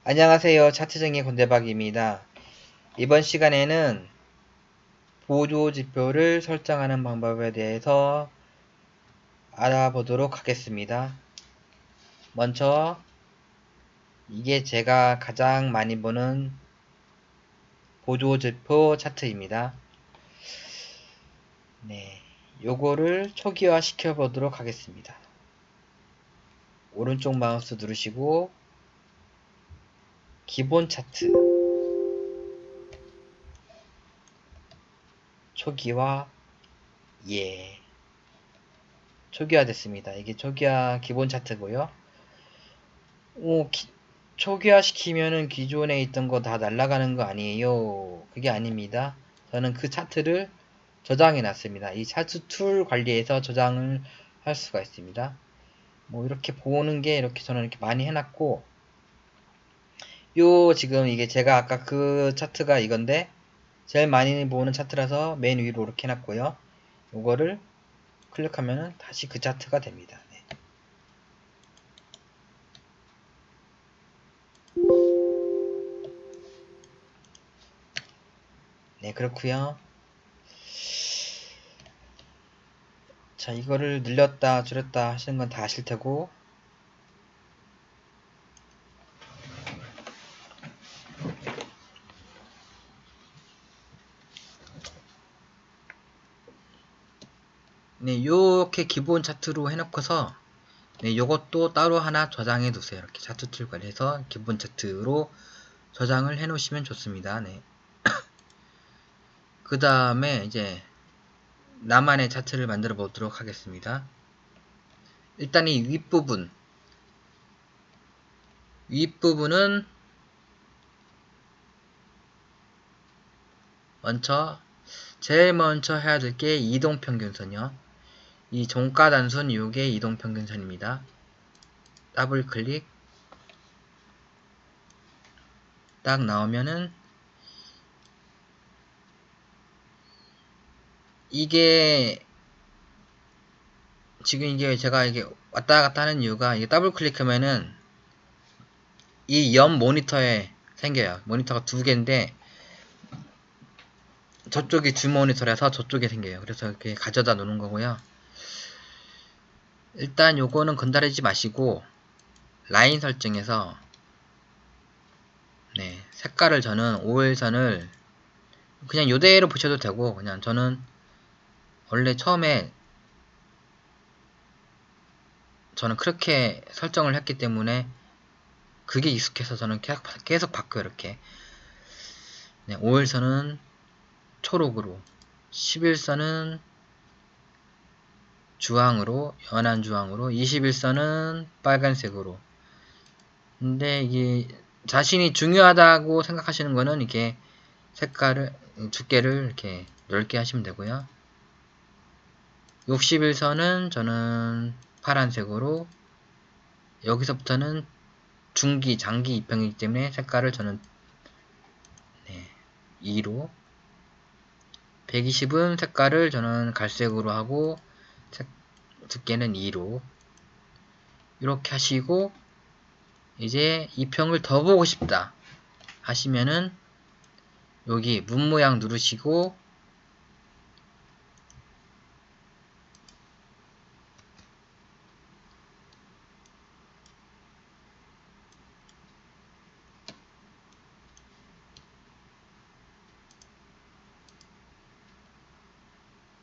안녕하세요. 차트쟁이 곤대박입니다. 이번 시간에는 보조지표를 설정하는 방법에 대해서 알아보도록 하겠습니다. 먼저 이게 제가 가장 많이 보는 보조지표 차트입니다. 네, 요거를 초기화 시켜 보도록 하겠습니다. 오른쪽 마우스 누르시고 기본 차트 초기화 초기화 됐습니다. 이게 초기화 기본 차트고요. 초기화 시키면은 기존에 있던 거 다 날아가는 거 아니에요? 그게 아닙니다. 저는 그 차트를 저장해 놨습니다. 이 차트 툴 관리에서 저장을 할 수가 있습니다. 뭐 이렇게 보는 게 이렇게 저는 이렇게 많이 해놨고, 지금 이게 제가 아까 그 차트가 이건데 제일 많이 보는 차트라서 맨 위로 이렇게 해놨고요. 요거를 클릭하면은 다시 그 차트가 됩니다. 네, 그렇고요. 자, 이거를 늘렸다 줄였다 하시는 건 다 아실 테고, 네, 요렇게 기본 차트로 해놓고서 네, 요것도 따로 하나 저장해 두세요. 이렇게 차트 툴 관리해서 기본 차트로 저장을 해 놓으시면 좋습니다. 네. 그 다음에 이제 나만의 차트를 만들어 보도록 하겠습니다. 일단 이 윗부분은 제일 먼저 해야 될 게 이동평균선이요. 이 종가 단순 요게 이동평균선입니다. 더블 클릭 딱 나오면은 이게 지금 이게 제가 이게 왔다 갔다 하는 이유가 이게 더블 클릭하면은 이 옆 모니터에 생겨요. 모니터가 두 개인데 저쪽이 주 모니터라서 저쪽에 생겨요. 그래서 이렇게 가져다 놓는 거고요. 일단 요거는 건드리지 마시고 라인 설정에서 네, 색깔을 저는 5일선을 그냥 요대로 보셔도 되고 그냥 저는 원래 처음에 저는 그렇게 설정을 했기 때문에 그게 익숙해서 저는 계속 바꿔요. 이렇게 네, 5일선은 초록으로 11선은 주황으로 연한 주황으로 21선은 빨간색으로. 근데 이게 자신이 중요하다고 생각하시는 거는 이게 색깔을 두께를 이렇게 넓게 하시면 되고요. 61선은 저는 파란색으로, 여기서부터는 중기 장기 입형이기 때문에 색깔을 저는 2로, 120은 색깔을 저는 갈색으로 하고 두께는 2로 이렇게 하시고, 이제 입형을 더 보고 싶다 하시면은 여기 문 모양 누르시고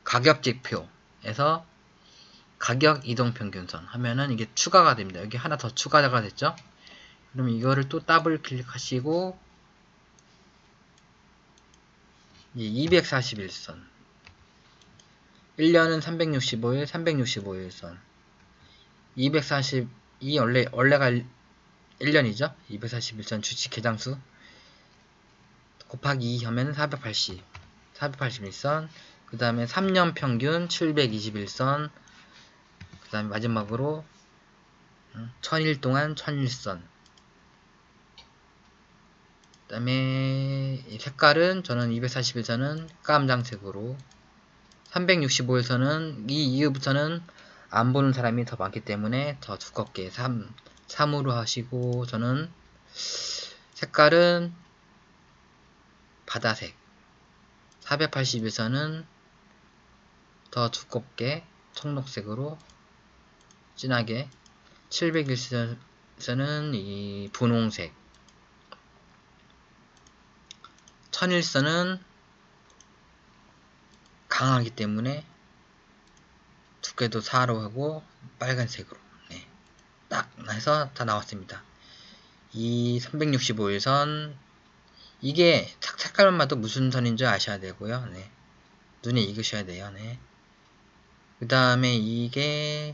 가격지표에서 가격 이동평균선 하면은 이게 추가가 됩니다. 여기 하나 더 추가가 됐죠? 그럼 이거를 또 더블 클릭하시고 241선 1년은 365일 365일선 242 원래가 1년이죠? 241선 주식 개장수 곱하기 2 하면 481선 그 다음에 3년 평균 721선 그 다음에 마지막으로 1000일 동안 1001선 그 다음에 색깔은 저는 241선은 까만색으로 365일선은 이 이후부터는 안 보는 사람이 더 많기 때문에 더 두껍게 3으로 하시고 저는 색깔은 바다색, 481선은 더 두껍게 청록색으로 진하게, 701선은 이 분홍색, 1001선은 강하기 때문에 두께도 4로 하고 빨간색으로, 네, 딱 해서 다 나왔습니다. 이 365일선, 이게 색깔만 봐도 무슨 선인 줄 아셔야 되고요. 네. 눈에 익으셔야 돼요. 네. 그 다음에 이게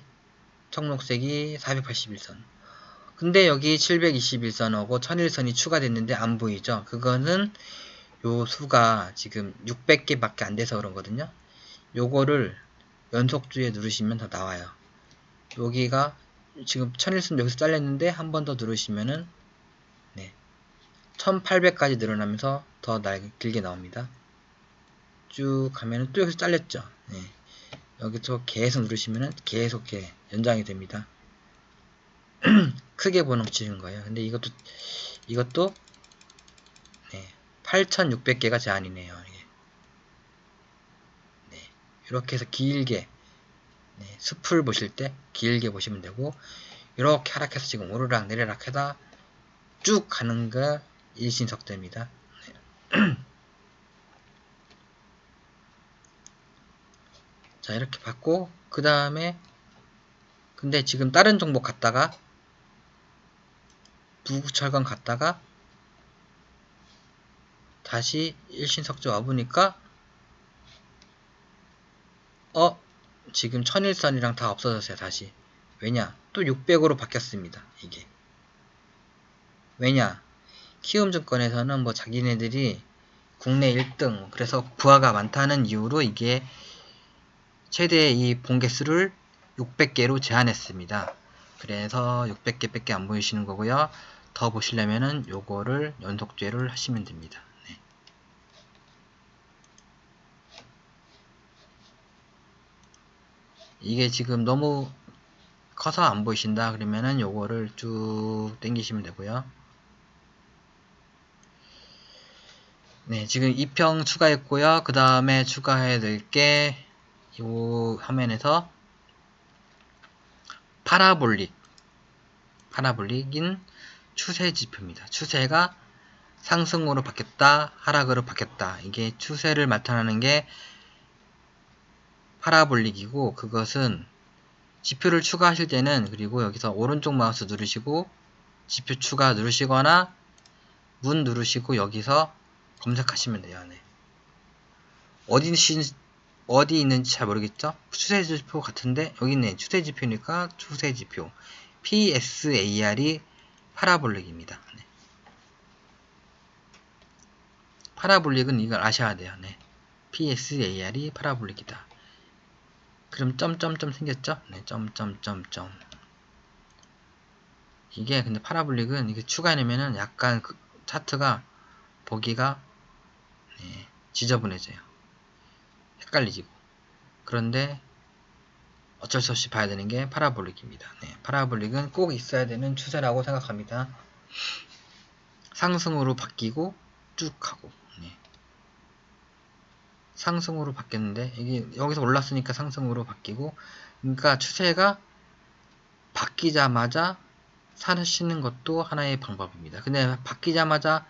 청록색이 481선. 근데 여기 721선하고 1001선이 추가됐는데 안 보이죠? 그거는 요 수가 지금 600개 밖에 안 돼서 그런거든요. 요거를 연속주에 누르시면 더 나와요. 여기가 지금 1001선 여기서 잘렸는데 한 번 더 누르시면은 네, 1800까지 늘어나면서 더 길게 나옵니다. 쭉 가면은 또 여기서 잘렸죠. 네. 여기서 계속 누르시면은 계속 연장이 됩니다. 크게 번호치는 거예요. 근데 이것도 네, 8600개가 제한이네요. 네, 이렇게 해서 길게 네, 숲을 보실 때 길게 보시면 되고, 이렇게 하락해서 지금 오르락 내리락 해다 쭉 가는 거 일신석대입니다. 네. 자, 이렇게 봤고, 그 다음에 근데 지금 다른 종목 갔다가 부구철강 갔다가 다시 일신석조 와보니까 지금 1001선이랑 다 없어졌어요. 다시. 왜냐? 또 600으로 바뀌었습니다. 이게. 왜냐? 키움증권에서는 뭐 자기네들이 국내 1등, 그래서 부하가 많다는 이유로 이게 최대 이 본개수를 600개로 제한했습니다. 그래서 600개 밖에 안 보이시는 거고요. 더 보시려면은 요거를 연속죄를 하시면 됩니다. 네. 이게 지금 너무 커서 안 보이신다 그러면은 요거를 쭉 당기시면 되고요. 네, 지금 2평 추가했고요. 그 다음에 추가해야 될 게 요 화면에서 파라볼릭인 추세 지표입니다. 추세가 상승으로 바뀌었다, 하락으로 바뀌었다. 이게 추세를 나타내는 게 파라볼릭이고, 그것은 지표를 추가하실 때는, 그리고 여기서 오른쪽 마우스 누르시고 지표 추가 누르시거나 문 누르시고 여기서 검색하시면 돼요. 네. 어디 있는지 잘 모르겠죠? 추세지표 같은데 여기 있네. 추세지표니까 추세지표 PSAR이 파라볼릭입니다. 네. 파라볼릭은 이걸 아셔야 돼요. 네. PSAR이 파라볼릭이다. 그럼 점점점 생겼죠? 네, 점점점점. 이게 근데 파라볼릭은 이게 추가해내면은 약간 그 차트가 보기가 네, 지저분해져요. 헷갈리지고. 그런데 어쩔 수 없이 봐야 되는 게 파라볼릭입니다. 네, 파라볼릭은 꼭 있어야 되는 추세라고 생각합니다. 상승으로 바뀌고 쭉 가고. 네. 상승으로 바뀌었는데 이게 여기서 올랐으니까 상승으로 바뀌고, 그러니까 추세가 바뀌자마자 사시는 것도 하나의 방법입니다. 근데 바뀌자마자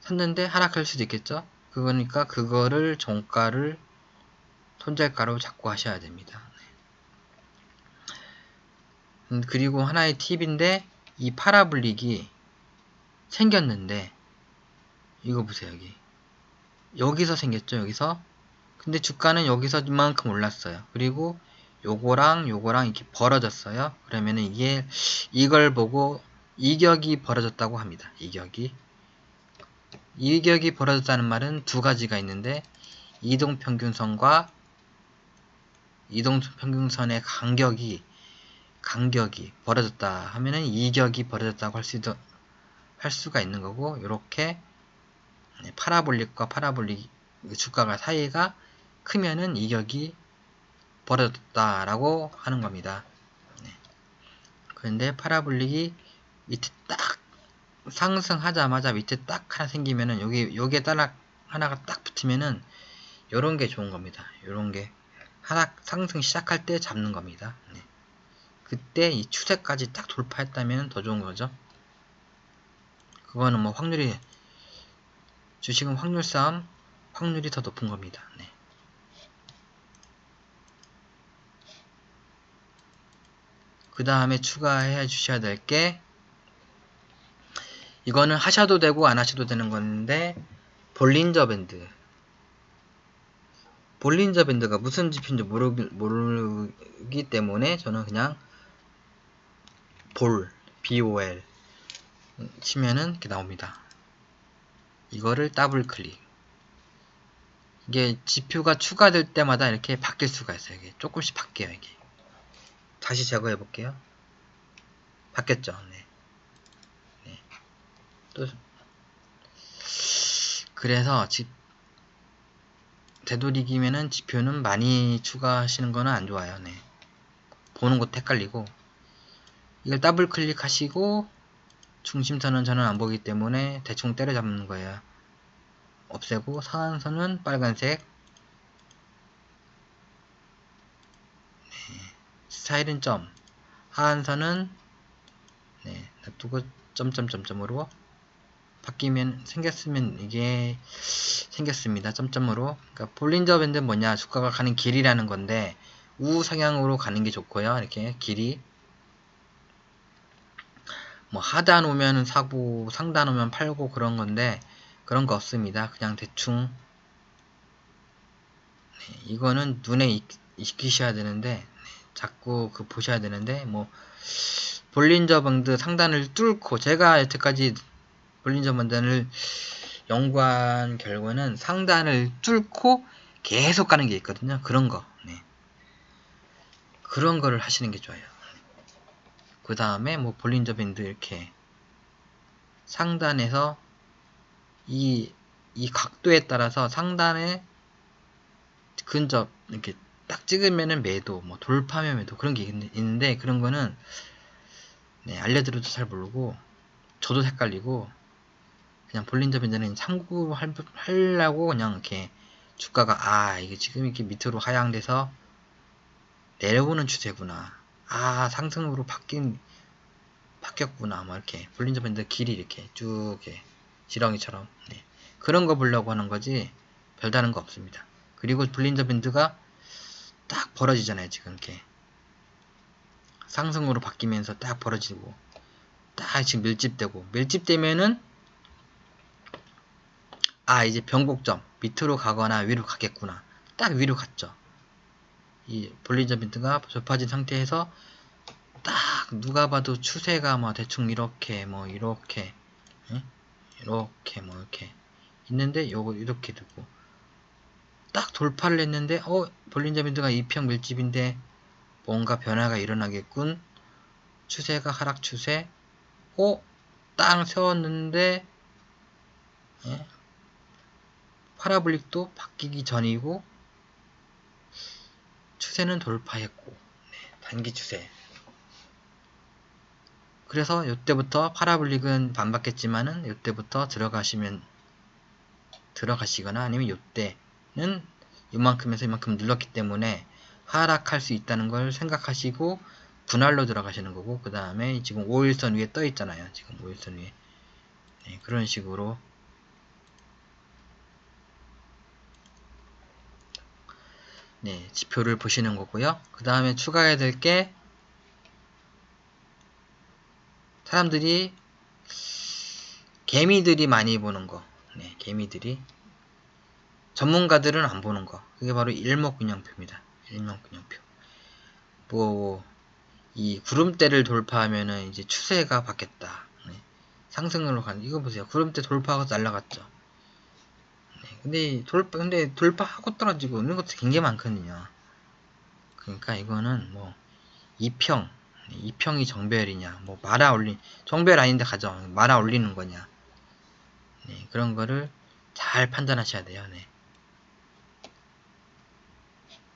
샀는데 하락할 수도 있겠죠. 그거니까 그거를 종가를 손절가로 잡고 하셔야 됩니다. 그리고 하나의 팁인데, 이 파라블릭이 생겼는데 이거 보세요. 여기서 생겼죠. 여기서. 근데 주가는 여기서 이만큼 올랐어요. 그리고 요거랑 요거랑 이렇게 벌어졌어요. 그러면은 이걸 보고 이격이 벌어졌다고 합니다. 이격이 벌어졌다는 말은 두 가지가 있는데, 이동평균선과 이동평균선의 간격이 벌어졌다 하면은 이격이 벌어졌다고 할 수가 있는 거고, 이렇게 파라볼릭과 파라볼릭 주가가 사이가 크면은 이격이 벌어졌다라고 하는 겁니다. 네. 그런데 파라볼릭이 밑에 딱 상승하자마자 밑에 딱 하나 생기면은 여기에 따라 하나가 딱 붙으면은 요런 게 좋은 겁니다. 요런 게 하락 상승 시작할 때 잡는 겁니다. 네. 그때 이 추세까지 딱 돌파했다면 더 좋은 거죠. 그거는 뭐 확률이 주식은 확률 싸움 확률이 더 높은 겁니다. 네. 그 다음에 추가해 주셔야 될 게 이거는 하셔도 되고 안 하셔도 되는 건데 볼린저 밴드. 볼린저 밴드가 무슨 지표인지 모르기 때문에 저는 그냥 BOL 치면은 이렇게 나옵니다. 이거를 더블 클릭. 이게 지표가 추가될 때마다 이렇게 바뀔 수가 있어요. 이게 조금씩 바뀌어요. 이게 다시 제거해 볼게요. 바뀌었죠. 네. 네. 또 그래서 되도록이면은 지표는 많이 추가하시는 거는 안 좋아요. 네. 보는 것도 헷갈리고 이걸 더블 클릭하시고 중심선은 저는 안 보기 때문에 대충 때려잡는 거예요. 없애고 상한선은 빨간색, 네. 스타일은 점, 하한선은 네, 놔두고 점점점점으로 바뀌면 생겼으면 이게 생겼습니다. 점점으로. 그러니까 볼린저 밴드는 뭐냐? 주가가 가는 길이라는 건데 우상향으로 가는 게 좋고요. 이렇게 길이 뭐 하단 오면 사고 상단 오면 팔고 그런 건데 그런 거 없습니다. 그냥 대충 네, 이거는 눈에 익히셔야 되는데 네, 자꾸 그 보셔야 되는데 뭐 볼린저 밴드 상단을 뚫고 제가 여태까지 볼린저 밴드를 연구한 결과는 상단을 뚫고 계속 가는 게 있거든요. 그런 거 네. 그런 거를 하시는 게 좋아요. 그 다음에 뭐 볼린저 밴드 이렇게 상단에서 이 각도에 따라서 상단에 근접 이렇게 딱 찍으면은 매도, 뭐 돌파면 매도 그런 게 있는데 그런 거는 네, 알려드려도 잘 모르고 저도 헷갈리고 그냥 볼린저 밴드는 참고하려고 그냥 이렇게 주가가 이게 지금 이렇게 밑으로 하향돼서 내려오는 추세구나. 상승으로 바뀌었구나. 뭐 이렇게 볼린저 밴드 길이 이렇게 쭉 이렇게 지렁이처럼 네. 그런 거 보려고 하는 거지 별다른 거 없습니다. 그리고 볼린저 밴드가 딱 벌어지잖아요. 지금 이렇게 상승으로 바뀌면서 딱 벌어지고 딱 지금 밀집되면은 이제 변곡점 밑으로 가거나 위로 가겠구나. 딱 위로 갔죠. 이 볼린저 밴드가 좁아진 상태에서 딱 누가 봐도 추세가 뭐 대충 이렇게 뭐 이렇게 이렇게 뭐 이렇게 있는데 요거 이렇게 두고 딱 돌파를 했는데 볼린저 밴드가 2평 밀집인데 뭔가 변화가 일어나겠군. 추세가 하락 추세. 땅 세웠는데 예? 파라볼릭도 바뀌기 전이고 추세는 돌파했고 네, 단기 추세. 그래서 이때부터 파라볼릭은 반박했지만은 이때부터 들어가시거나 아니면 이때는 이만큼에서 이만큼 눌렀기 때문에 하락할 수 있다는 걸 생각하시고 분할로 들어가시는 거고 그 다음에 지금 5일선 위에 떠 있잖아요. 지금 5일선 위에 네, 그런 식으로 네, 지표를 보시는 거고요. 그 다음에 추가해야 될 게 사람들이 개미들이 많이 보는 거. 네, 개미들이 전문가들은 안 보는 거. 그게 바로 일목균형표입니다. 일목균형표. 이 구름대를 돌파하면은 이제 추세가 바뀌었다. 네, 상승으로 가는 이거 보세요. 구름대 돌파하고 날라갔죠. 네, 근데 돌파하고 떨어지고 이런 것도 굉장히 많거든요. 그러니까 이거는 뭐 2평이 정배열이냐, 뭐 정배열 아닌데 가죠. 말아 올리는 거냐. 네, 그런 거를 잘 판단하셔야 돼요. 네.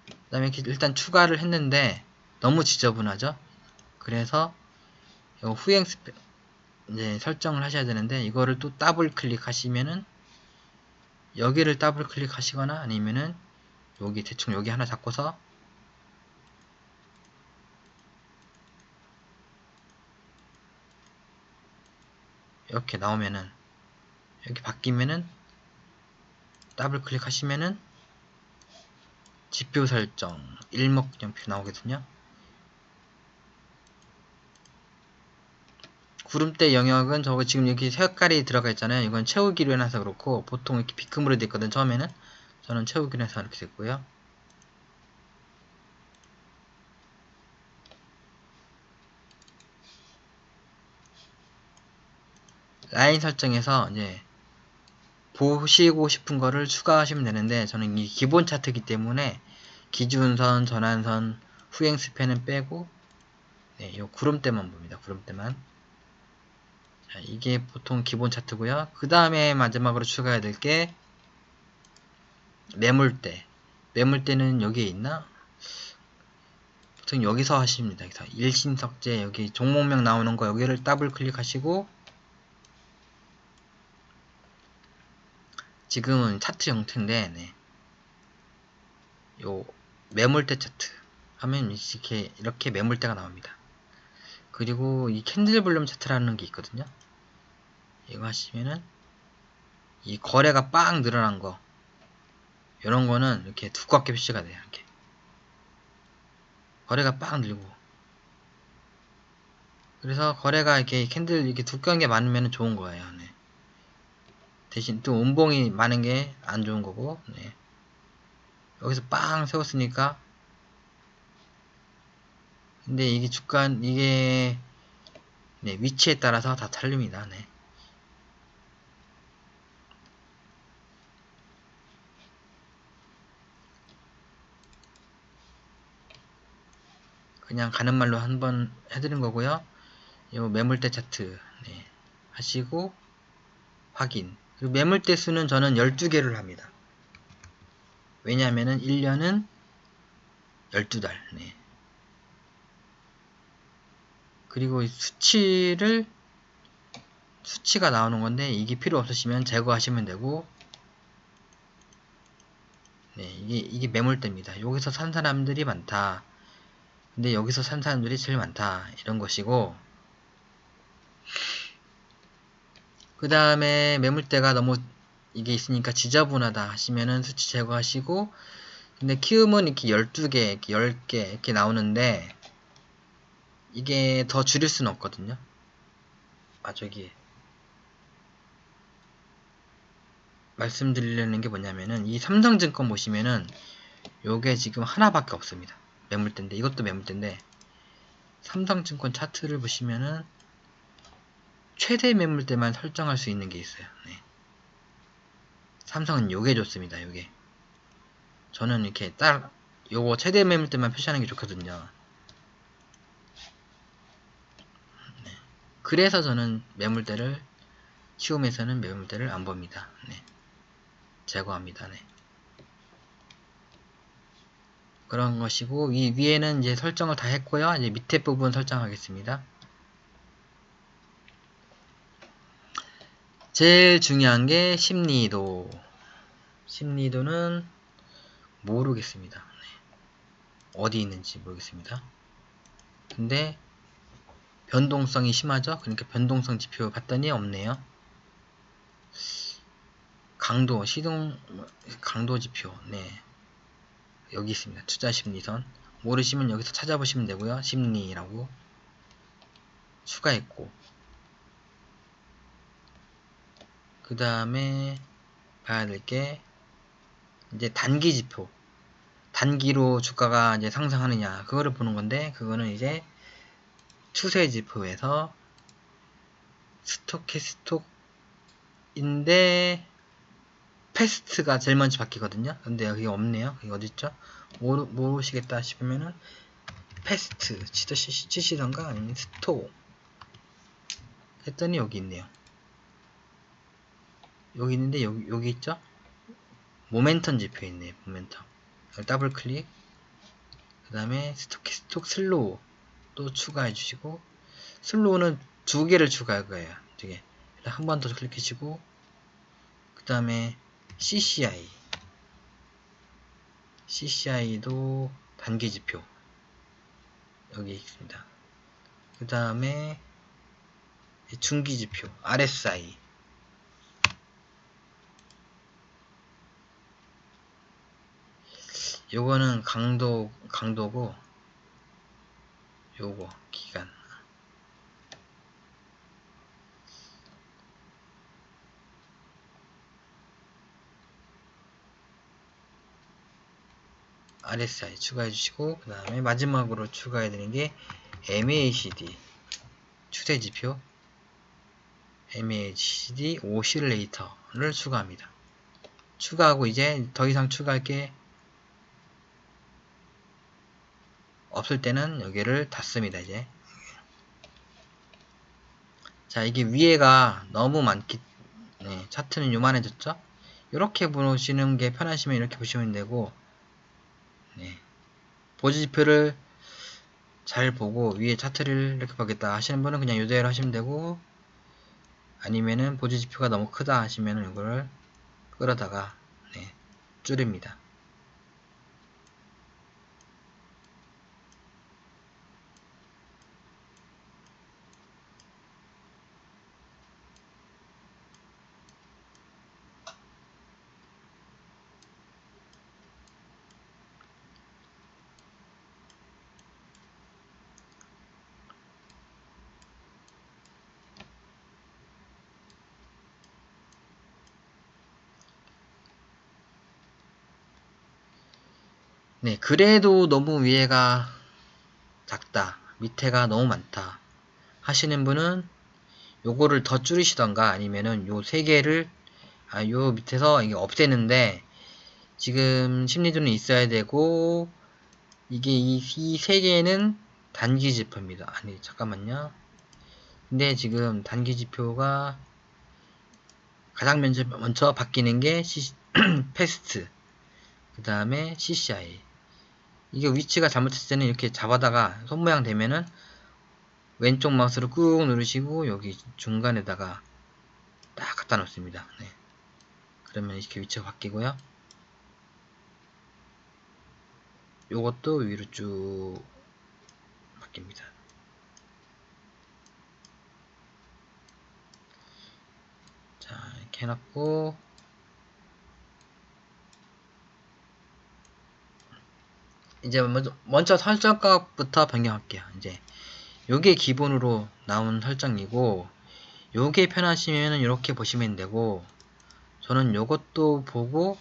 그 다음에 일단 추가를 했는데 너무 지저분하죠. 그래서 후행 스펙 이제 설정을 하셔야 되는데, 이거를 또 더블 클릭하시면은 여기를 더블 클릭하시거나 아니면은 여기 대충 여기 하나 잡고서 이렇게 나오면은, 여기 바뀌면은 더블 클릭하시면은 지표 설정 일목령표 나오거든요. 구름대 영역은 저거 지금 여기 색깔이 들어가 있잖아요. 이건 채우기로 해놔서 그렇고, 보통 이렇게 비금으로 됐거든 처음에는. 저는 채우기로 해서 이렇게 됐고요. 라인 설정에서 이제 보시고 싶은 거를 추가하시면 되는데, 저는 이 기본 차트이기 때문에 기준선, 전환선, 후행 스팬은 빼고, 네, 요 구름대만 봅니다. 구름대만. 자, 이게 보통 기본 차트고요. 그 다음에 마지막으로 추가해야 될 게 매물대. 매물대는 여기에 있나? 보통 여기서 하십니다. 여기서 일신석재 여기 종목명 나오는 거 여기를 더블 클릭하시고, 지금은 차트 형태인데, 네. 요 매물대 차트 하면 이렇게 매물대가 나옵니다. 그리고 이 캔들 볼륨 차트라는 게 있거든요. 이거 하시면은 이 거래가 빵 늘어난 거, 이런 거는 이렇게 두껍게 표시가 돼요. 이렇게 거래가 빵 늘고, 그래서 거래가 이렇게 캔들 이렇게 두꺼운 게 많으면 좋은 거예요. 네. 대신 또 음봉이 많은 게 안 좋은 거고, 네. 여기서 빵 세웠으니까, 근데 이게 주간 이게 네, 위치에 따라서 다 틀립니다. 네. 그냥 가는 말로 한번 해드린 거고요. 요 매물대 차트 네, 하시고 확인. 그리고 매물대 수는 저는 12개를 합니다. 왜냐하면은 1년은 12달. 네. 그리고 수치가 나오는 건데, 이게 필요 없으시면 제거하시면 되고, 네, 이게 매물대입니다. 여기서 산 사람들이 많다. 근데 여기서 산 사람들이 제일 많다. 이런 것이고, 그 다음에 매물대가 너무 이게 있으니까 지저분하다 하시면은 수치 제거하시고, 근데 키움은 이렇게 12개, 이렇게 10개 이렇게 나오는데, 이게 더 줄일 수는 없거든요. 아, 저기 말씀드리려는 게 뭐냐면은, 이 삼성증권 보시면은 요게 지금 하나밖에 없습니다. 매물대인데, 이것도 매물대인데, 삼성증권 차트를 보시면은 최대 매물대만 설정할 수 있는 게 있어요. 네. 삼성은 요게 좋습니다. 요게 저는 이렇게 딱 요거 최대 매물대만 표시하는 게 좋거든요. 네. 그래서 저는 매물대를 키움에서는 매물대를 안 봅니다. 네. 제거합니다. 네. 그런 것이고, 이 위에는 이제 설정을 다 했고요. 이제 밑에 부분 설정하겠습니다. 제일 중요한 게 심리도. 심리도는 모르겠습니다. 네. 어디 있는지 모르겠습니다. 근데 변동성이 심하죠? 그러니까 변동성 지표 봤더니 없네요. 강도, 강도 지표. 네. 여기 있습니다. 투자 심리선. 모르시면 여기서 찾아보시면 되고요. 심리라고 추가했고, 그 다음에 봐야 될 게 이제 단기 지표. 단기로 주가가 이제 상승하느냐, 그거를 보는 건데, 그거는 이제 추세 지표에서 스토캐스톡인데 패스트가 제일 먼저 바뀌거든요. 근데 여기 없네요. 여기 어딨죠? 모르시겠다 싶으면은 패스트 치시던가 아니면 스토 했더니 여기 있네요. 여기 있는데 여기 있죠? 모멘텀 지표 있네. 모멘텀. 더블 클릭. 그 다음에 스톡 슬로우 또 추가해 주시고, 슬로우는 두 개를 추가할 거예요. 두 개. 한 번 더 클릭하시고, 그 다음에 CCI도 단기 지표 여기 있습니다. 그 다음에 중기 지표 RSI, 요거는 강도고, 요거 기간. RSI 추가해 주시고, 그 다음에 마지막으로 추가해야 되는 게 MACD 추세 지표, MACD 오실레이터를 추가합니다. 추가하고 이제 더 이상 추가할 게 없을 때는 여기를 닫습니다. 이제 자, 이게 위에가 너무 많기, 네, 차트는 요만해졌죠? 이렇게 보시는 게 편하시면 이렇게 보시면 되고, 네, 보지표를 잘 보고 위에 차트를 이렇게 보겠다 하시는 분은 그냥 이대로 하시면 되고, 아니면은 보지표가 너무 크다 하시면은 이거를 끌어다가, 네, 줄입니다. 네, 그래도 너무 위에가 작다, 밑에가 너무 많다 하시는 분은 요거를 더 줄이시던가, 아니면은 요 세 개를, 요 밑에서 이게 없애는데, 지금 심리도는 있어야 되고, 이게 이 세 개는 단기 지표입니다. 아니, 잠깐만요. 근데 지금 단기 지표가 가장 먼저 바뀌는 게 패스트, 그 다음에 CCI. 이게 위치가 잘못했을 때는 이렇게 잡아다가 손 모양 되면은 왼쪽 마우스로 꾹 누르시고 여기 중간에다가 딱 갖다 놓습니다. 네. 그러면 이렇게 위치가 바뀌고요. 요것도 위로 쭉 바뀝니다. 자, 이렇게 해놨고, 이제 먼저 설정값부터 변경할게요. 이제 요게 기본으로 나온 설정이고, 요게 편하시면 이렇게 보시면 되고, 저는 요것도 보고,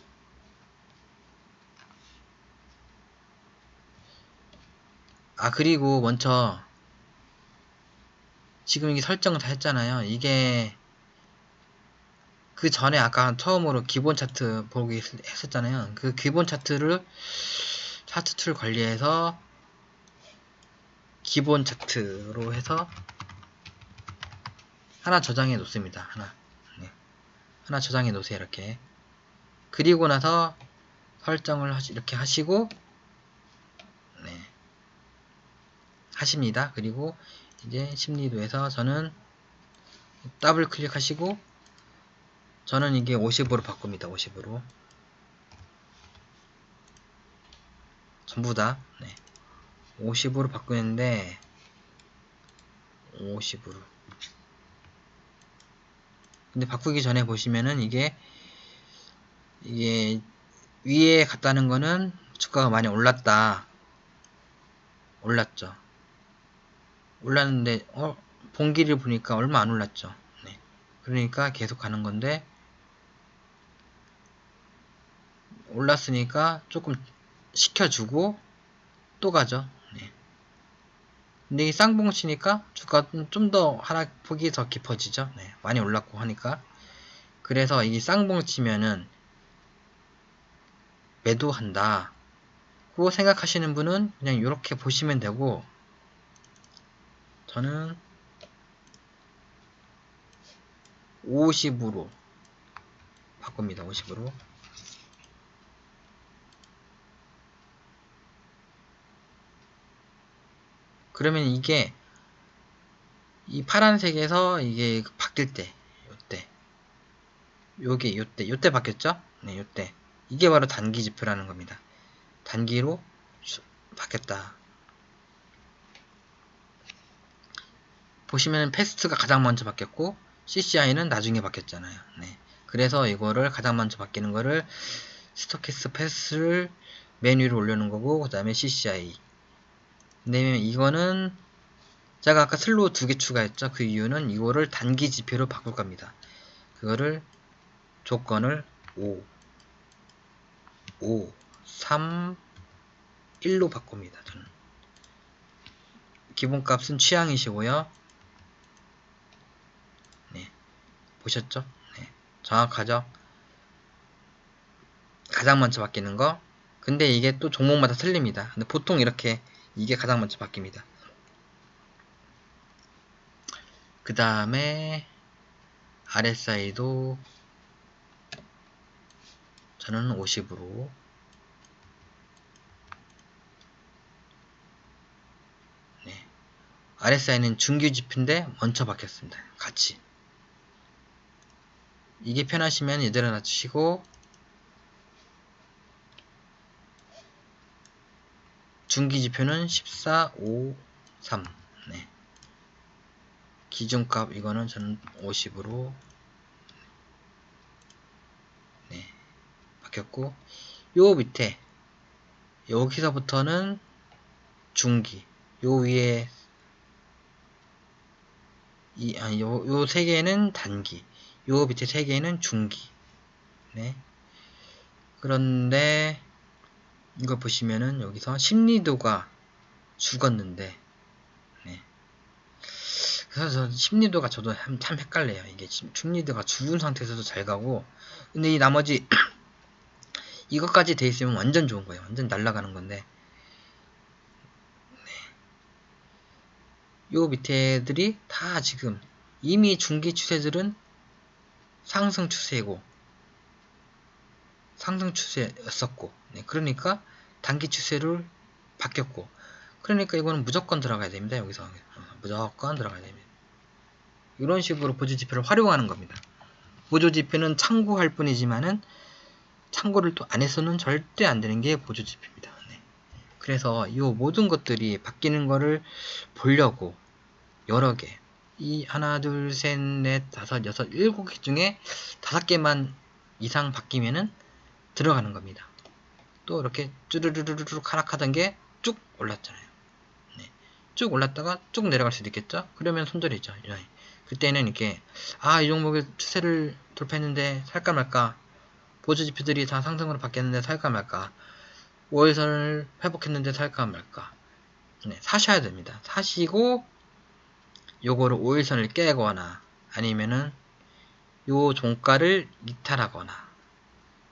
그리고 먼저 지금 이게 설정을 다 했잖아요. 이게 그 전에 아까 처음으로 기본 차트 보기 했었잖아요. 그 기본 차트를 차트 툴 관리해서 기본 차트로 해서 하나 저장해 놓습니다. 하나. 네. 하나 저장해 놓으세요. 이렇게. 그리고 나서 설정을 이렇게 하시고, 네. 하십니다. 그리고 이제 심리도에서 저는 더블 클릭하시고, 저는 이게 50으로 바꿉니다. 50으로. 전부 다. 네. 50으로 바꾸는데, 50으로. 근데 바꾸기 전에 보시면은 이게 위에 갔다는 거는 주가가 많이 올랐다. 올랐죠. 올랐는데, 봉기를 보니까 얼마 안 올랐죠. 네. 그러니까 계속 가는 건데, 올랐으니까 조금 식혀주고 또 가죠. 네. 근데 이 쌍봉 치니까 주가 좀 더 하락폭이 더 깊어지죠. 네. 많이 올랐고 하니까. 그래서 이 쌍봉 치면은 매도한다 고 생각하시는 분은 그냥 이렇게 보시면 되고, 저는 50으로 바꿉니다. 50으로. 그러면 이게 이 파란색에서 이게 바뀔 때, 요때 바뀌었죠? 네, 요때. 이게 바로 단기 지표라는 겁니다. 단기로 바뀌었다. 보시면 패스트가 가장 먼저 바뀌었고 CCI는 나중에 바뀌었잖아요. 네. 그래서 이거를 가장 먼저 바뀌는 거를 스토캐스트 패스를 맨 위로 올려놓은 거고, 그 다음에 CCI. 근데 이거는 제가 아까 슬로우 2개 추가했죠. 그 이유는 이거를 단기 지표로 바꿀 겁니다. 그거를 조건을 5, 3, 1로 바꿉니다. 저는. 기본값은 취향이시고요. 네, 보셨죠? 네, 정확하죠? 가장 먼저 바뀌는 거. 근데 이게 또 종목마다 틀립니다. 근데 보통 이렇게 이게 가장 먼저 바뀝니다. 그 다음에 RSI도 저는 50으로, 네. RSI는 중규지표인데 먼저 바뀌었습니다. 같이. 이게 편하시면 이대로 놔주시고, 중기지표는 14, 5, 3. 네. 기준값 이거는 저는 50으로, 네, 바뀌었고, 요 밑에 여기서부터는 중기, 요 위에 요 세 개는 단기, 요 밑에 세 개는 중기. 네. 그런데 이거 보시면은 여기서 심리도가 죽었는데, 네. 그래서 심리도가 저도 참 헷갈려요. 이게 심리도가 죽은 상태에서도 잘 가고, 근데 이 나머지 이것까지 돼 있으면 완전 좋은 거예요. 완전 날아가는 건데, 요 밑에 애들이 다 지금 이미 중기 추세들은 상승 추세고 상승 추세였었고, 네, 그러니까 단기 추세를 바뀌었고, 그러니까 이거는 무조건 들어가야 됩니다. 여기서 무조건 들어가야 됩니다. 이런 식으로 보조지표를 활용하는 겁니다. 보조지표는 참고할 뿐이지만은 참고를 또 안 해서는 절대 안 되는 게 보조지표입니다. 네. 그래서 이 모든 것들이 바뀌는 거를 보려고 여러 개, 이 하나, 둘, 셋, 넷, 다섯, 여섯, 일곱 개 중에 5개만 이상 바뀌면은 들어가는 겁니다. 또 이렇게 쭈르르르륵 하락하던 게 쭉 올랐잖아요. 네. 쭉 올랐다가 쭉 내려갈 수도 있겠죠? 그러면 손절이죠. 그때는 이렇게 이 종목의 추세를 돌파했는데 살까 말까, 보조지표들이 다 상승으로 바뀌었는데 살까 말까, 5일선을 회복했는데 살까 말까, 네, 사셔야 됩니다. 사시고 요거를 5일선을 깨거나 아니면은 요 종가를 이탈하거나,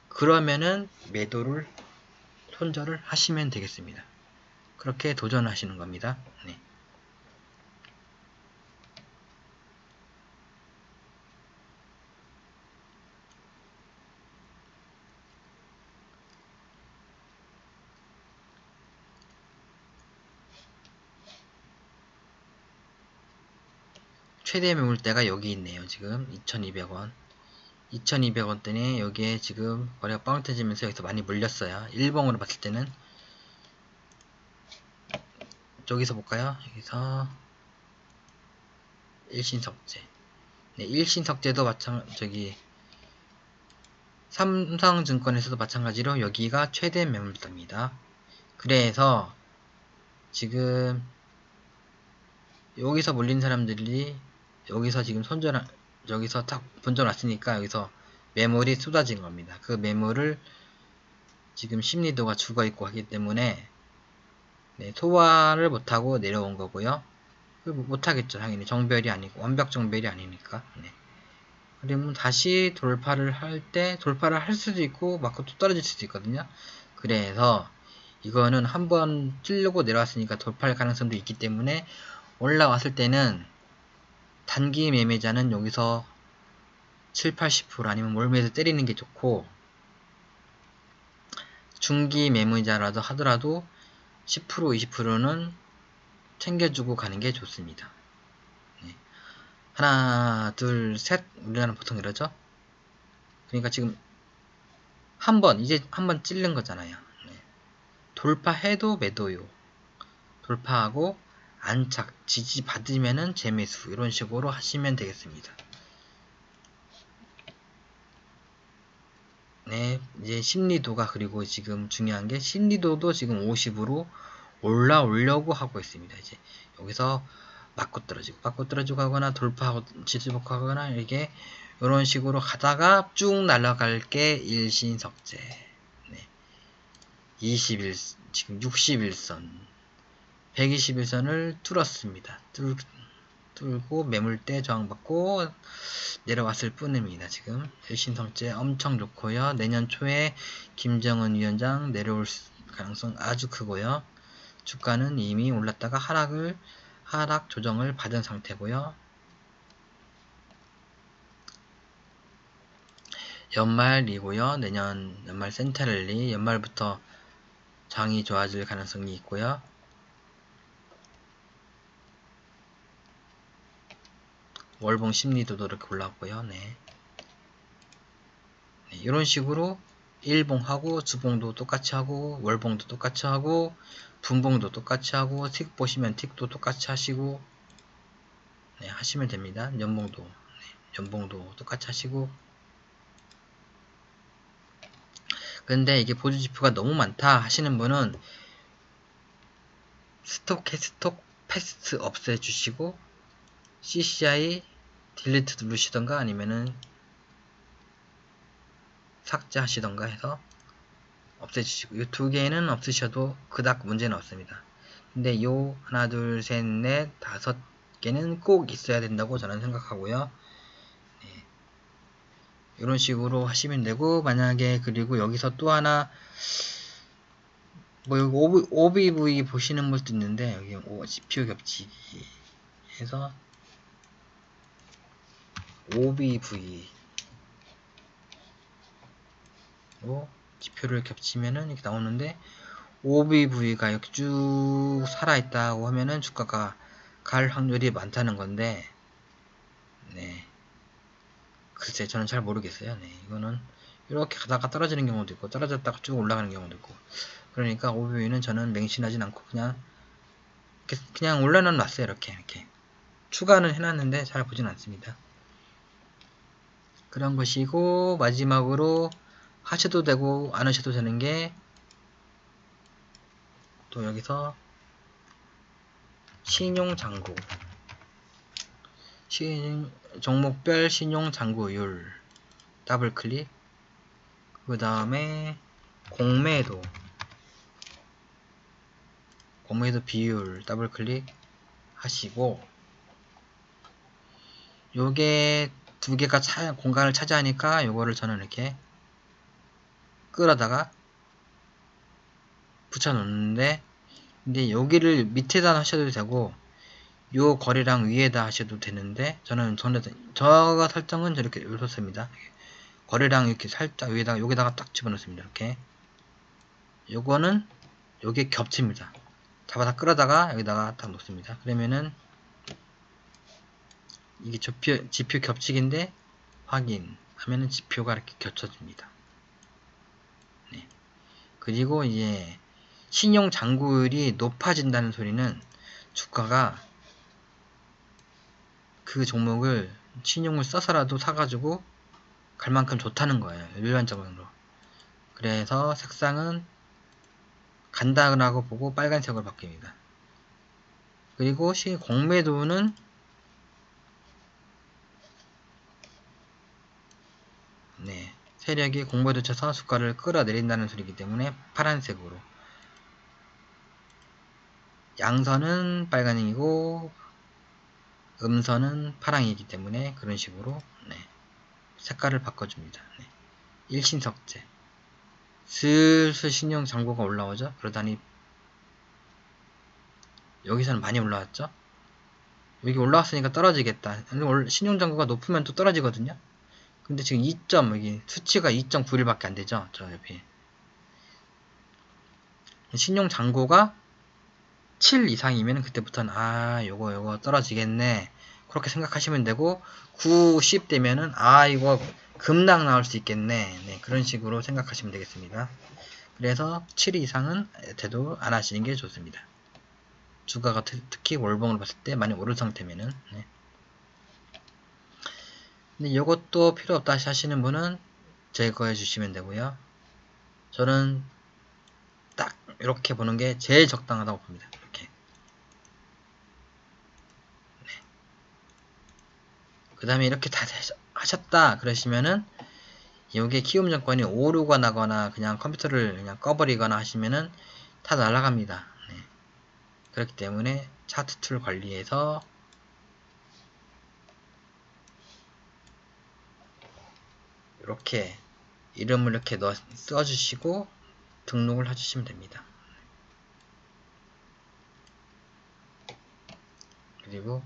그러면은 매도를 손절을 하시면 되겠습니다. 그렇게 도전하시는 겁니다. 네. 최대 매물대가 여기 있네요. 지금 2200원. 2200원대니 여기에 지금 거래가 빵 터지면서 여기서 많이 물렸어요. 일봉으로 봤을 때는 저기서 볼까요? 여기서 일신석재. 네, 일신석재도 저기 삼성증권에서도 마찬가지로 여기가 최대 매물대입니다. 그래서 지금 여기서 물린 사람들이 여기서 지금 여기서 딱 본전 왔으니까 여기서 매물이 쏟아진 겁니다. 그 매물을 지금 심리도가 죽어 있고 하기 때문에, 네, 소화를 못하고 내려온 거고요. 못하겠죠. 당연히 정별이 아니고 완벽 정별이 아니니까. 네. 그러면 다시 돌파를 할 수도 있고 맞고 또 떨어질 수도 있거든요. 그래서 이거는 한번 찔려고 내려왔으니까 돌파할 가능성도 있기 때문에, 올라왔을 때는 단기 매매자는 여기서 7, 80% 아니면 몰매에서 때리는 게 좋고, 중기 매매자라도 하더라도 10%, 20%는 챙겨주고 가는 게 좋습니다. 네. 하나, 둘, 셋. 우리나라는 보통 이러죠. 그러니까 지금 이제 한 번 찔른 거잖아요. 네. 돌파해도 매도요. 돌파하고 안착, 지지 받으면은 재매수. 이런 식으로 하시면 되겠습니다. 네, 이제 심리도가, 그리고 지금 중요한 게 심리도도 지금 50으로 올라오려고 하고 있습니다. 이제 여기서 맞고 떨어지고 하거나 돌파하고 지지복하거나 이게 이런 식으로 가다가 쭉 날아갈 게 일신석재. 네. 21, 지금 61선, 121선을 뚫었습니다. 뚫고 매물대 저항받고 내려왔을 뿐입니다. 지금 일신성재 엄청 좋고요. 내년 초에 김정은 위원장 내려올 가능성 아주 크고요. 주가는 이미 올랐다가 하락 조정을 받은 상태고요. 연말이고요. 내년 연말 센터랠리, 연말부터 장이 좋아질 가능성이 있고요. 월봉 심리도도 이렇게 올라왔고요. 네. 네, 이런 식으로 일봉하고 주봉도 똑같이 하고 월봉도 똑같이 하고 분봉도 똑같이 하고 틱 보시면 틱도 똑같이 하시고, 네, 하시면 됩니다. 연봉도, 네, 연봉도 똑같이 하시고. 근데 이게 보조지표가 너무 많다 하시는 분은 스톡 패스트 없애주시고 CCI 딜리트 누르시던가 아니면은 삭제하시던가 해서 없애주시고, 이 두 개는 없으셔도 그닥 문제는 없습니다. 근데 요 하나 둘 셋 넷 다섯 개는 꼭 있어야 된다고 저는 생각하고요. 네. 이런 식으로 하시면 되고, 만약에 그리고 여기서 또 하나 뭐 여기 OBV 보시는 분도 있는데, 여기 지표 겹치기 해서 OBV로 지표를 겹치면은 이렇게 나오는데, OBV가 이렇게 쭉 살아있다고 하면은 주가가 갈 확률이 많다는 건데, 네. 글쎄, 저는 잘 모르겠어요. 네. 이거는 이렇게 가다가 떨어지는 경우도 있고, 떨어졌다가 쭉 올라가는 경우도 있고. 그러니까 OBV는 저는 맹신하진 않고 그냥 올려는 놨어요. 이렇게. 추가는 해놨는데 잘 보진 않습니다. 그런 것이고, 마지막으로 하셔도 되고 안 하셔도 되는 게, 또 여기서 신용장구, 종목별 신용장구율 더블클릭, 그 다음에 공매도 비율 더블클릭 하시고, 요게 두 개가 공간을 차지하니까 요거를 저는 이렇게 끌어다가 붙여 놓는데, 근데 여기를 밑에다 하셔도 되고 요 거래량 위에다 하셔도 되는데, 저는 저 설정은 저렇게 이렇습니다. 거래량 이렇게 살짝 위에다가 여기다가 딱 집어넣습니다. 이렇게. 요거는 요게 겹칩니다. 잡아다 끌어다가 여기다가 딱 놓습니다. 그러면은 이게 지표 겹치기인데 확인하면은 지표가 이렇게 겹쳐집니다. 네. 그리고 이제 신용 잔고율이 높아진다는 소리는 주가가 그 종목을 신용을 써서라도 사가지고 갈 만큼 좋다는 거예요. 일반적으로. 그래서 색상은 간다고 보고 빨간색으로 바뀝니다. 그리고 공매도는 네, 세력이 공매도 쳐서 주가를 끌어내린다는 소리이기 때문에 파란색으로, 양선은 빨간색이고 음선은 파랑이기 때문에 그런 식으로, 네, 색깔을 바꿔줍니다. 네. 일신석재 슬슬 신용 잔고가 올라오죠. 그러다니 여기서는 많이 올라왔죠. 여기 올라왔으니까 떨어지겠다. 신용 잔고가 높으면 또 떨어지거든요. 근데 지금 2점, 여기 수치가 2.91밖에 안 되죠. 저 옆에 신용 잔고가 7 이상이면 그때부터는 요거 떨어지겠네, 그렇게 생각하시면 되고 9, 10 되면은 이거 급락 나올 수 있겠네. 네, 그런 식으로 생각하시면 되겠습니다. 그래서 7 이상은 대도 안 하시는 게 좋습니다. 주가가 특히 월봉을 봤을 때 많이 오른 상태면은. 네. 근데 이것도 필요 없다 하시는 분은 제거해 주시면 되고요. 저는 딱 이렇게 보는 게 제일 적당하다고 봅니다. 이렇게. 네. 그 다음에 이렇게 다 하셨다 그러시면은 여기에 키움증권이 오류가 나거나 그냥 컴퓨터를 그냥 꺼버리거나 하시면은 다 날아갑니다. 네. 그렇기 때문에 차트 툴 관리에서 이렇게 이름을 이렇게 써주시고 등록을 해주시면 됩니다. 그리고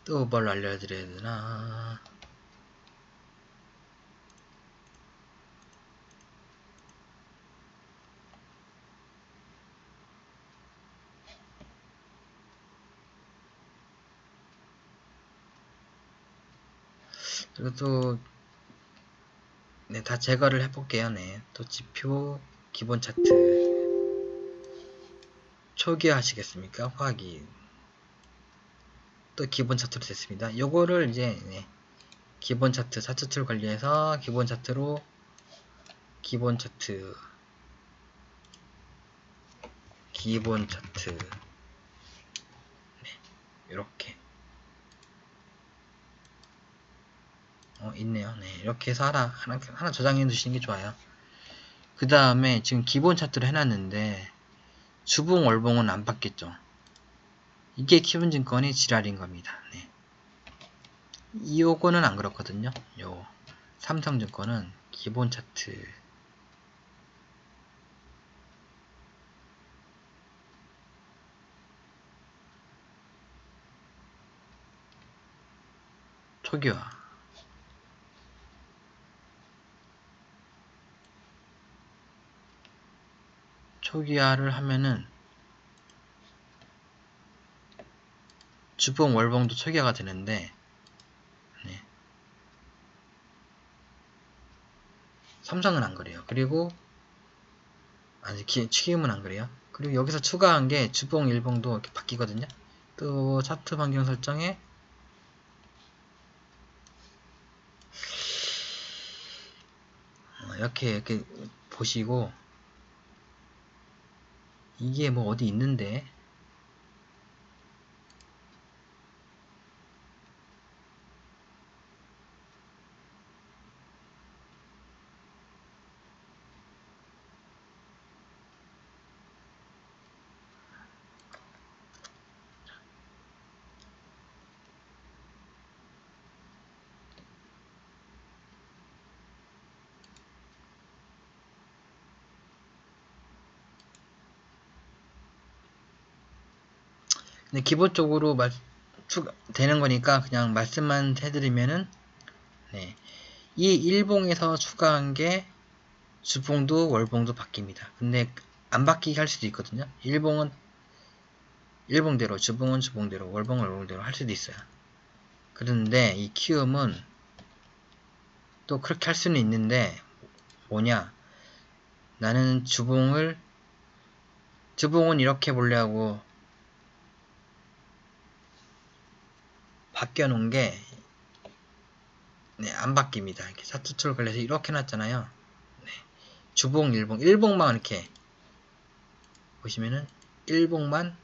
또 뭘 알려드려야 되나. 그리고 또 네, 다 제거를 해볼게요. 네, 또 지표 기본 차트 초기화 하시겠습니까? 확인. 또 기본 차트로 됐습니다. 요거를 이제 네, 기본 차트 툴 관리해서 기본 차트로 기본 차트 네, 이렇게 있네요. 네, 이렇게 해서 하나 저장해 두시는 게 좋아요. 그 다음에 지금 기본 차트를 해놨는데 주봉 월봉은 안 바뀌었죠. 이게 키움증권이 지랄인 겁니다. 네. 요거는 안 그렇거든요. 요 삼성증권은 기본 차트 초기화 초기화를 하면은 주봉 월봉도 초기화가 되는데 네. 삼성은 안 그래요. 그리고 키움은 안 그래요. 그리고 여기서 추가한 게 주봉 일봉도 이렇게 바뀌거든요. 또 차트 반경 설정에 이렇게 보시고 이게 뭐 어디 있는데 근데 기본적으로 되는 거니까 그냥 말씀만 해드리면은 네. 이 일봉에서 추가한 게 주봉도 월봉도 바뀝니다. 근데 안 바뀌게 할 수도 있거든요. 일봉은 일봉대로, 주봉은 주봉대로, 월봉은 월봉대로 할 수도 있어요. 그런데 이 키움은 또 그렇게 할 수는 있는데 뭐냐, 나는 주봉은 이렇게 보려고 바뀌어 놓은 게 네, 안 바뀝니다. 이렇게 차트툴 걸려서 이렇게 놨잖아요. 네. 주봉, 일봉만 이렇게 보시면은 일봉만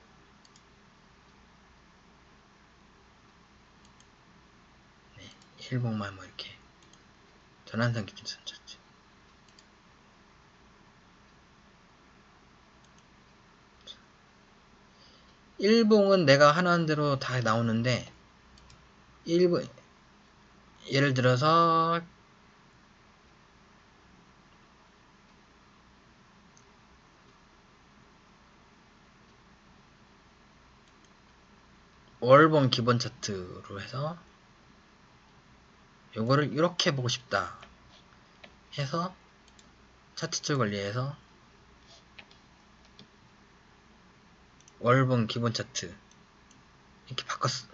네, 일봉만 뭐 이렇게 전환선 기준 선착지. 일봉은 내가 하는 대로 다 나오는데 일봉 예를 들어서 월봉 기본 차트로 해서 요거를 이렇게 보고 싶다 해서 차트 툴 관리해서 월봉 기본 차트 이렇게 바꿨어.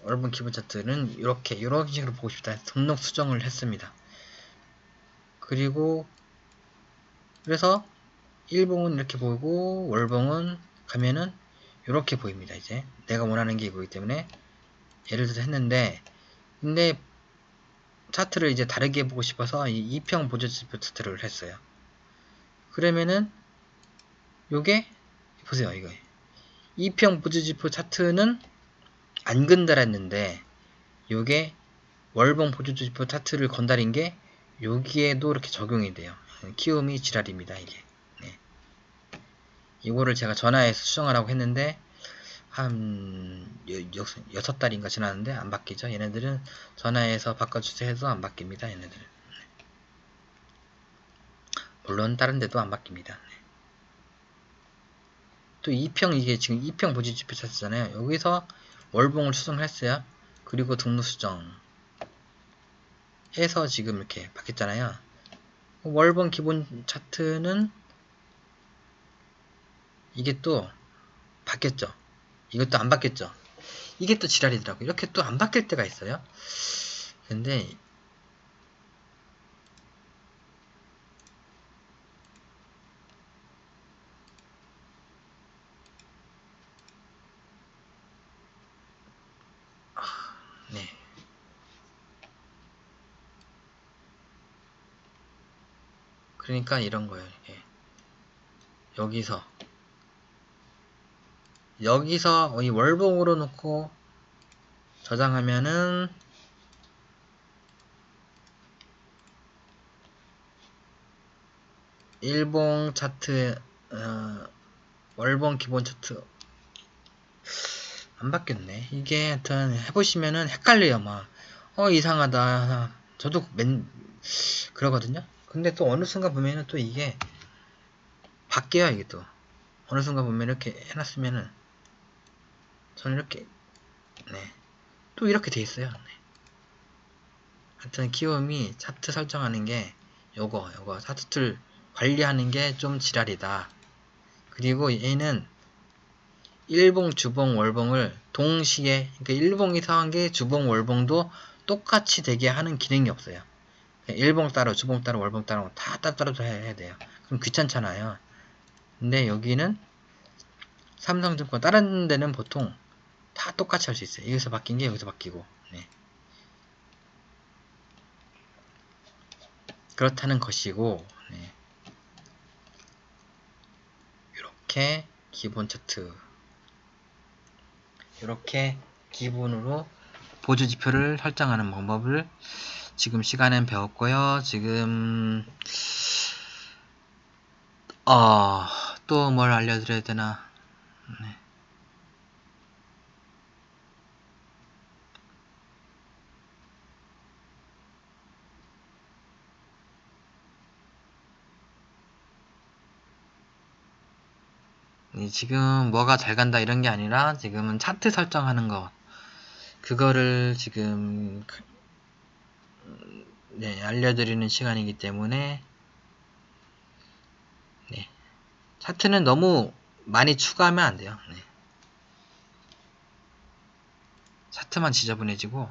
월봉 기본 차트는 이런 식으로 보고 싶다 해서 등록 수정을 했습니다. 그리고 그래서 일봉은 이렇게 보이고 월봉은 가면은 이렇게 보입니다. 이제 내가 원하는 게 이거기 때문에 예를 들어서 했는데, 근데 차트를 이제 다르게 보고 싶어서 이 2평 보조지표 차트를 했어요. 그러면은 요게 보세요. 이거 2평 보조지표 차트는 안 건달했는데 요게 월봉 보조지표 차트를 건달인 게 여기에도 이렇게 적용이 돼요. 키움이 지랄입니다. 이게. 네. 이거를 제가 전화해서 수정하라고 했는데 한 6달인가 지났는데 안 바뀌죠. 얘네들은 전화해서 바꿔주세요 해도 안 바뀝니다. 얘네들은. 물론 다른 데도 안 바뀝니다. 또 2평, 이게 지금 2평 보조지표 차트잖아요. 여기서 월봉을 수정을 했어요. 그리고 등록 수정 해서 지금 이렇게 바뀌었잖아요. 월봉 기본 차트는 이게 또 바뀌었죠. 이것도 안 바뀌었죠. 이게 또 지랄이더라고요. 이렇게 또 안 바뀔 때가 있어요. 근데 네. 그러니까 이런 거예요. 이게. 여기서 이 월봉으로 놓고 저장하면은 일봉 차트, 월봉 기본 차트 안 바뀌었네. 이게 하여튼 해보시면은 헷갈려요. 막 이상하다. 저도 그러거든요. 근데 또 어느 순간 보면은 또 이게 바뀌어요. 이게 또 어느 순간 보면 이렇게 해놨으면은 저는 이렇게 네. 또 이렇게 돼 있어요. 네. 하여튼 키움이 차트 설정하는 게 요거 차트 툴 관리하는 게 좀 지랄이다. 그리고 얘는 일봉, 주봉, 월봉을 동시에, 그러니까 일봉이 이상한 게 주봉, 월봉도 똑같이 되게 하는 기능이 없어요. 일봉 따로, 주봉 따로, 월봉 따로 다 따로 해야 돼요. 그럼 귀찮잖아요. 근데 여기는 삼성증권 다른 데는 보통 다 똑같이 할 수 있어요. 여기서 바뀐 게 여기서 바뀌고. 네. 그렇다는 것이고, 네. 이렇게 기본 차트, 이렇게 기본으로 보조 지표를 설정하는 방법을 지금 시간엔 배웠고요. 지금 또 뭘 알려드려야 되나? 네. 지금 뭐가 잘 간다 이런 게 아니라 지금은 차트 설정하는 거, 그거를 지금 네, 알려드리는 시간이기 때문에 네. 차트는 너무 많이 추가하면 안 돼요. 네. 차트만 지저분해지고,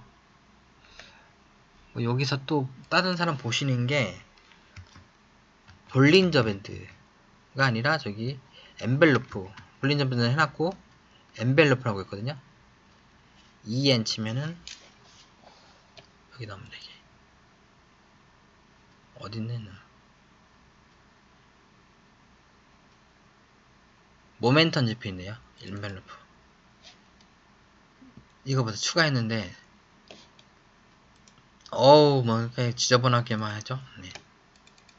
여기서 또 다른 사람 보시는 게 볼린저 밴드가 아니라 저기 엔벨로프, 볼린저 밴드는 해놨고 엔벨로프라고 있거든요. EN 치면은 여기 나오면 되게 어딨네. 모멘텀 지표 있네요. 엔벨로프. 이거 벌써 추가했는데 뭐 이렇게 지저분하게만 하죠. 네.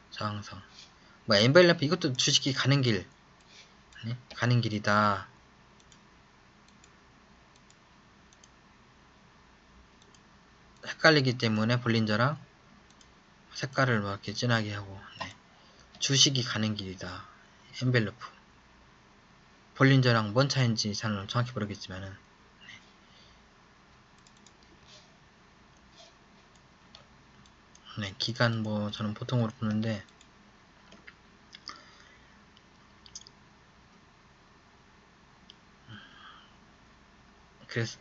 저항성. 뭐 엔벨로프 이것도 주식이 가는 길, 네? 가는 길이다. 헷갈리기 때문에 볼린저랑 색깔을 막 이렇게 진하게 하고, 네. 주식이 가는 길이다. 엔벨로프. 볼린저랑 뭔 차이인지 저는 정확히 모르겠지만은, 네. 기간 뭐 저는 보통으로 보는데 그래서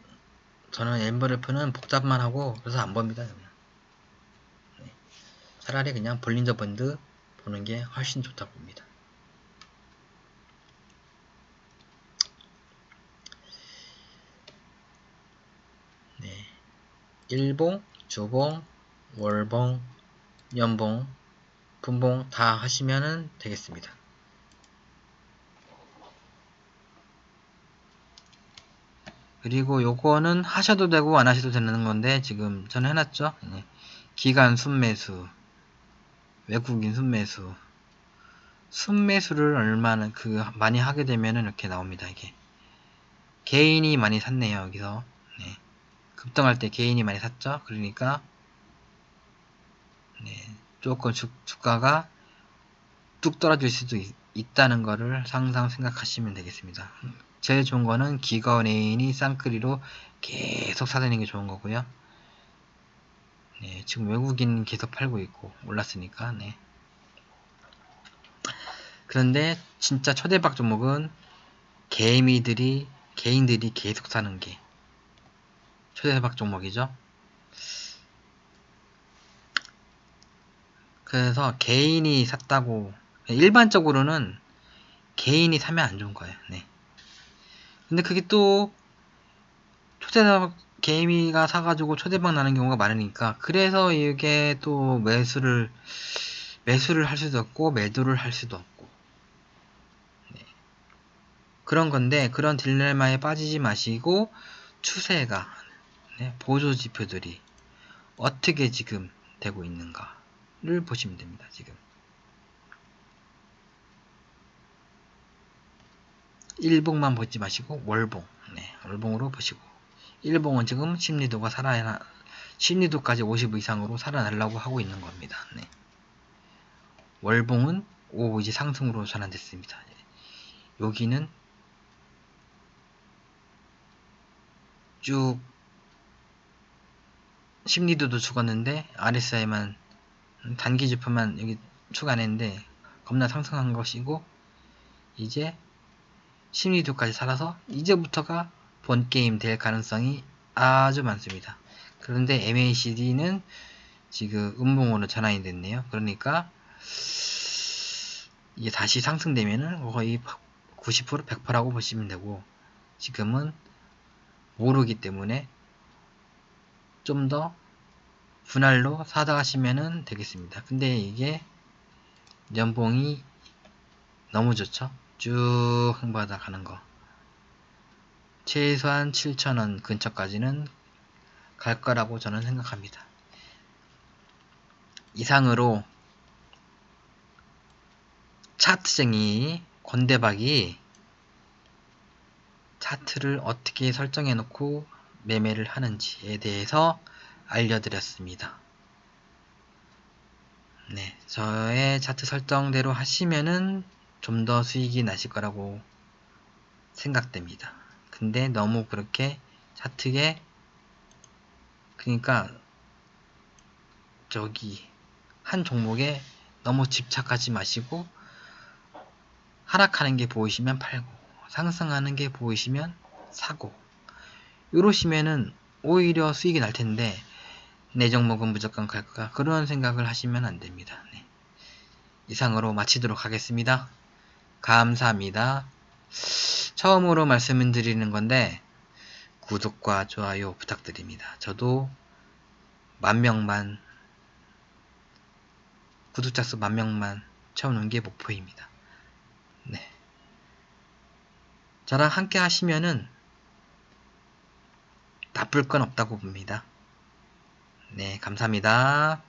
저는 MRF는 복잡만 하고 그래서 안 봅니다. 네. 차라리 그냥 볼린저 밴드 보는 게 훨씬 좋다고 봅니다. 네. 일봉, 주봉, 월봉, 연봉, 분봉 다 하시면 되겠습니다. 그리고 요거는 하셔도 되고 안 하셔도 되는 건데 지금 저는 해놨죠. 네. 기간 순매수, 외국인 순매수, 순매수를 얼마나 많이 하게 되면은 이렇게 나옵니다. 이게 개인이 많이 샀네요. 여기서 네. 급등할 때 개인이 많이 샀죠. 그러니까 네. 조금 주가가 뚝 떨어질 수도 있다는 거를 항상 생각하시면 되겠습니다. 제일 좋은 거는 기관애인이 쌍끌이로 계속 사다니는 게 좋은 거고요. 네, 지금 외국인 계속 팔고 있고 올랐으니까. 네. 그런데 진짜 초대박 종목은 개인들이 계속 사는 게 초대박 종목이죠. 그래서 개인이 샀다고 일반적으로는 개인이 사면 안 좋은 거예요. 네. 근데 그게 또 초대박 개미가 사가지고 초대박 나는 경우가 많으니까 그래서 이게 또 매수를 할 수도 없고 매도를 할 수도 없고 네. 그런 건데 그런 딜레마에 빠지지 마시고 추세가 네, 보조 지표들이 어떻게 지금 되고 있는가를 보시면 됩니다. 지금 일봉만 보지 마시고 월봉 네, 월봉으로 보시고 일봉은 지금 심리도까지 50 이상으로 살아나려고 하고 있는 겁니다. 네. 월봉은 이제 상승으로 전환됐습니다. 여기는 쭉 심리도도 죽었는데 RSI만 단기 지표만 여기 추가했는데 겁나 상승한 것이고 이제 심리도까지 살아서 이제부터가 본게임 될 가능성이 아주 많습니다. 그런데 MACD는 지금 음봉으로 전환이 됐네요. 그러니까 이게 다시 상승되면은 거의 90% 100%라고 보시면 되고 지금은 모르기 때문에 좀 더 분할로 사다 가시면 되겠습니다. 근데 이게 연봉이 너무 좋죠. 쭉 흥받아 가는 거. 최소한 7,000원 근처까지는 갈 거라고 저는 생각합니다. 이상으로 차트쟁이 권대박이 차트를 어떻게 설정해 놓고 매매를 하는지에 대해서 알려드렸습니다. 네, 저의 차트 설정대로 하시면은 좀 더 수익이 나실 거라고 생각됩니다. 근데 너무 그렇게 차트에 그러니까 저기 한 종목에 너무 집착하지 마시고 하락하는 게 보이시면 팔고 상승하는 게 보이시면 사고 이러시면은 오히려 수익이 날 텐데 내 종목은 무조건 갈 거야 그런 생각을 하시면 안 됩니다. 네. 이상으로 마치도록 하겠습니다. 감사합니다. 처음으로 말씀을 드리는 건데 구독과 좋아요 부탁드립니다. 저도 10,000명만 구독자 수 10,000명만 채우는 게 목표입니다. 네. 저랑 함께 하시면은 나쁠 건 없다고 봅니다. 네, 감사합니다.